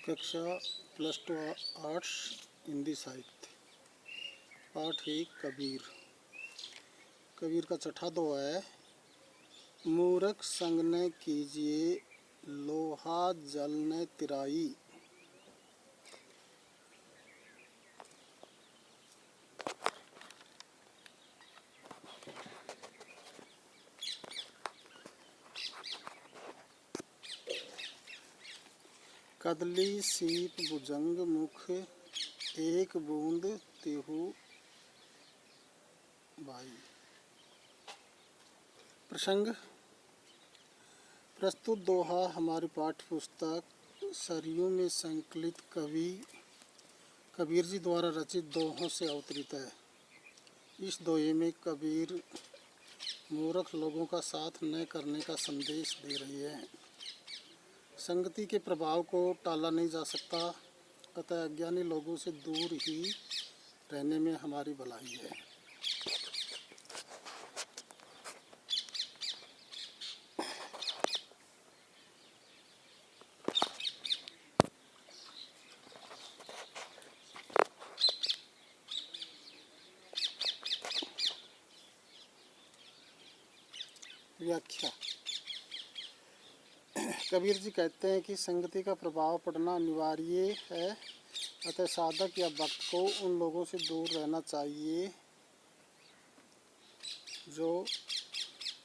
कक्षा +2 आर्ट्स हिंदी साहित्य। पाठ है कबीर। कबीर का छठा दोहा है। मूरख संग न कीजिए लोहा जल न तिराई। कदली सीप भुजंग मुख एक बूंद तिहु भाई। प्रसंग। प्रस्तुत दोहा हमारी पाठ्य पुस्तक सरयू में संकलित कवि कबीर जी द्वारा रचित दोहों से अवतरित है। इस दोहे में कबीर मूर्ख लोगों का साथ न करने का संदेश दे रही है। संगति के प्रभाव को टाला नहीं जा सकता, अतः अज्ञानी लोगों से दूर ही रहने में हमारी भलाई है। व्याख्या। कबीर जी कहते हैं कि संगति का प्रभाव पड़ना अनिवार्य है, अतः साधक या भक्त को उन लोगों से दूर रहना चाहिए जो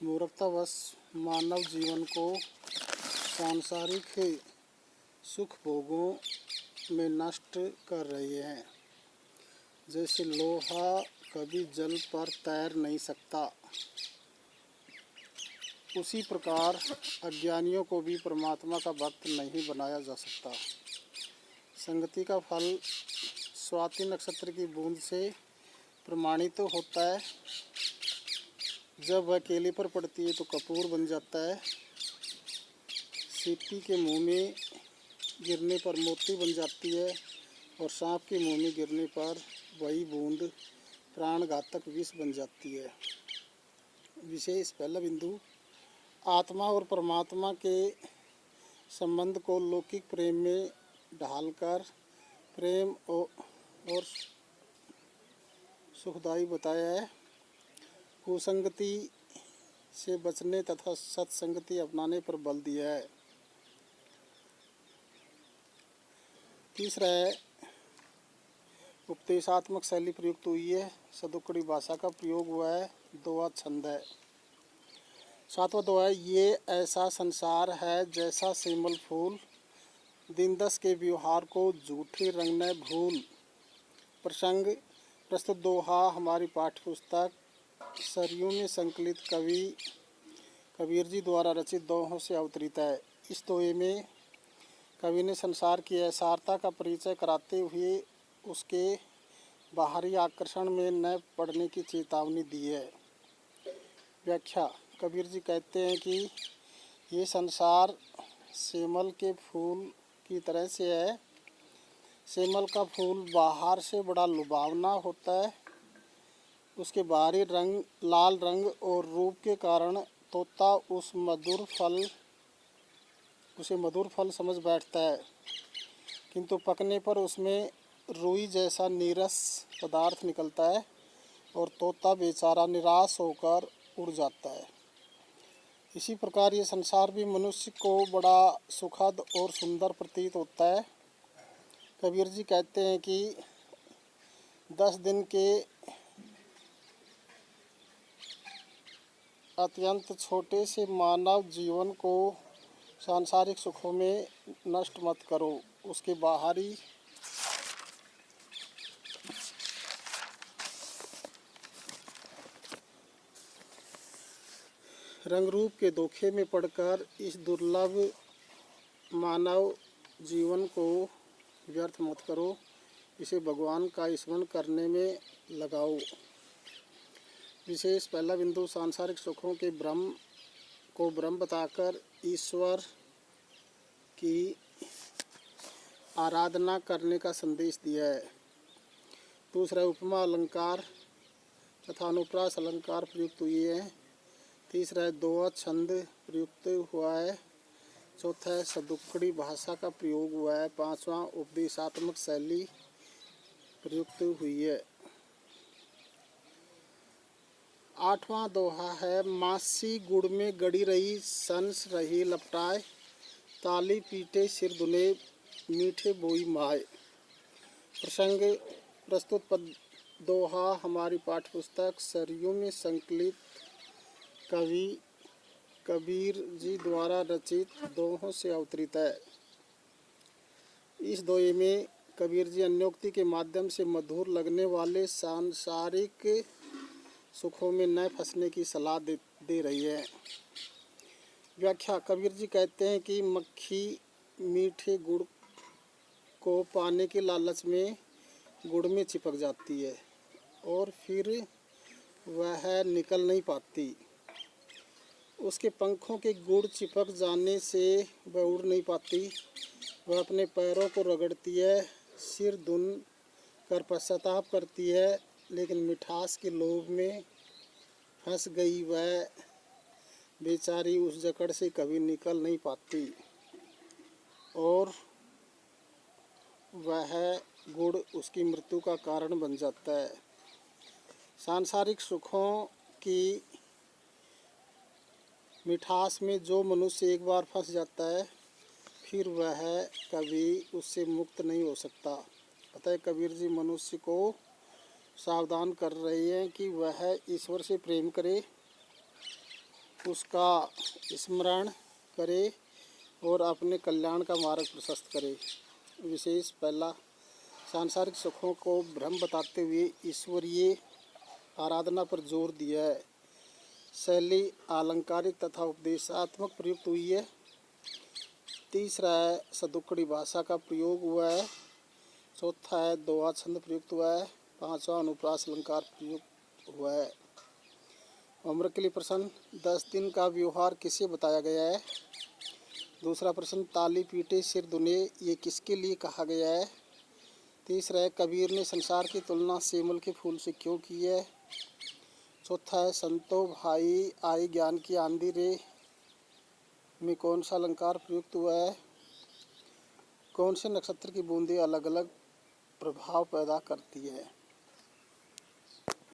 मूर्खतावश मानव जीवन को सांसारिक सुख भोगों में नष्ट कर रहे हैं। जैसे लोहा कभी जल पर तैर नहीं सकता, उसी प्रकार अज्ञानियों को भी परमात्मा का भक्त नहीं बनाया जा सकता। संगति का फल स्वाति नक्षत्र की बूंद से प्रमाणित तो होता है। जब वह केले पर पड़ती है तो कपूर बन जाता है। सीपी के मुंह में गिरने पर मोती बन जाती है और सांप के मुंह में गिरने पर वही बूंद प्राणघातक विष बन जाती है। विशेष पहला बिंदु, आत्मा और परमात्मा के संबंध को लौकिक प्रेम में ढालकर प्रेम और सुखदायी बताया है। कुसंगति से बचने तथा सत्संगति अपनाने पर बल दिया है। तीसरा है, उपदेशात्मक शैली प्रयुक्त हुई है। सदुक्कड़ी भाषा का प्रयोग हुआ है। दोहा छंद है। सातवां दोहा है। ये ऐसा संसार है जैसा सेमल फूल, दिन दस के व्यवहार को झूठे रंग न भूल। प्रसंग। प्रस्तुत दोहा हमारी पाठ्य पुस्तक सरयू में संकलित कवि कबीर जी द्वारा रचित दोहों से अवतरित है। इस दोहे में कवि ने संसार की असारता का परिचय कराते हुए उसके बाहरी आकर्षण में न पड़ने की चेतावनी दी है। व्याख्या। कबीर जी कहते हैं कि ये संसार सेमल के फूल की तरह से है। सेमल का फूल बाहर से बड़ा लुभावना होता है। उसके बाहरी रंग लाल रंग और रूप के कारण तोता उसे मधुर फल समझ बैठता है, किंतु पकने पर उसमें रुई जैसा नीरस पदार्थ निकलता है और तोता बेचारा निराश होकर उड़ जाता है। इसी प्रकार ये संसार भी मनुष्य को बड़ा सुखद और सुंदर प्रतीत होता है। कबीर जी कहते हैं कि 10 दिन के अत्यंत छोटे से मानव जीवन को सांसारिक सुखों में नष्ट मत करो। उसके बाहरी रंग रूप के धोखे में पड़कर इस दुर्लभ मानव जीवन को व्यर्थ मत करो। इसे भगवान का स्मरण करने में लगाओ। विशेष पहला बिंदु, सांसारिक सुखों के ब्रह्म बताकर ईश्वर की आराधना करने का संदेश दिया है। दूसरा, उपमा अलंकार तथा अनुप्रास अलंकार प्रयुक्त हुए हैं। तीसरा है, दोहा छंद प्रयुक्त हुआ है। चौथा है सदुक्कड़ी भाषा का प्रयोग हुआ है। पांचवा उपदेशात्मक शैली प्रयुक्त हुई है। आठवां दोहा है मासी गुड़ में गड़ी रही सन्स रही लपटाए, ताली पीटे सिर धुने मीठे बोई माए। प्रसंग प्रस्तुत पद दोहा हमारी पाठ्यपुस्तक सरयू में संकलित कवि कबीर जी द्वारा रचित दोहों से अवतरित है। इस दोहे में कबीर जी अन्योक्ति के माध्यम से मधुर लगने वाले सांसारिक सुखों में न फंसने की सलाह दे रही है। व्याख्या। कबीर जी कहते हैं कि मक्खी मीठे गुड़ को पाने के लालच में गुड़ में चिपक जाती है और फिर वह निकल नहीं पाती। उसके पंखों के गुड़ चिपक जाने से वह उड़ नहीं पाती। वह अपने पैरों को रगड़ती है, सिर धुन कर पश्चाताप करती है, लेकिन मिठास के लोभ में फंस गई वह बेचारी उस जकड़ से कभी निकल नहीं पाती और वह गुड़ उसकी मृत्यु का कारण बन जाता है। सांसारिक सुखों की मिठास में जो मनुष्य एक बार फंस जाता है फिर वह कभी उससे मुक्त नहीं हो सकता। अतः कबीर जी मनुष्य को सावधान कर रहे हैं कि वह ईश्वर से प्रेम करे, उसका स्मरण करे और अपने कल्याण का मार्ग प्रशस्त करे। विशेष पहला, सांसारिक सुखों को भ्रम बताते हुए ईश्वरीय आराधना पर जोर दिया है। शैली आलंकारिक तथा उपदेशात्मक प्रयुक्त हुई है। तीसरा है सदुक्कड़ी भाषा का प्रयोग हुआ है। चौथा है दोहा छंद प्रयुक्त हुआ है। पांचवा अनुप्रास अलंकार प्रयुक्त हुआ है। उम्र के लिए प्रश्न, 10 दिन का व्यवहार किसे बताया गया है? दूसरा प्रश्न, ताली पीटे सिर धुने ये किसके लिए कहा गया है? तीसरा है कबीर ने संसार की तुलना सेमल के फूल से क्यों की है? चौथा है संतो भाई आई ज्ञान की आंधी रे में कौन सा अलंकार प्रयुक्त हुआ है? कौन से नक्षत्र की बूंदें अलग अलग प्रभाव पैदा करती है?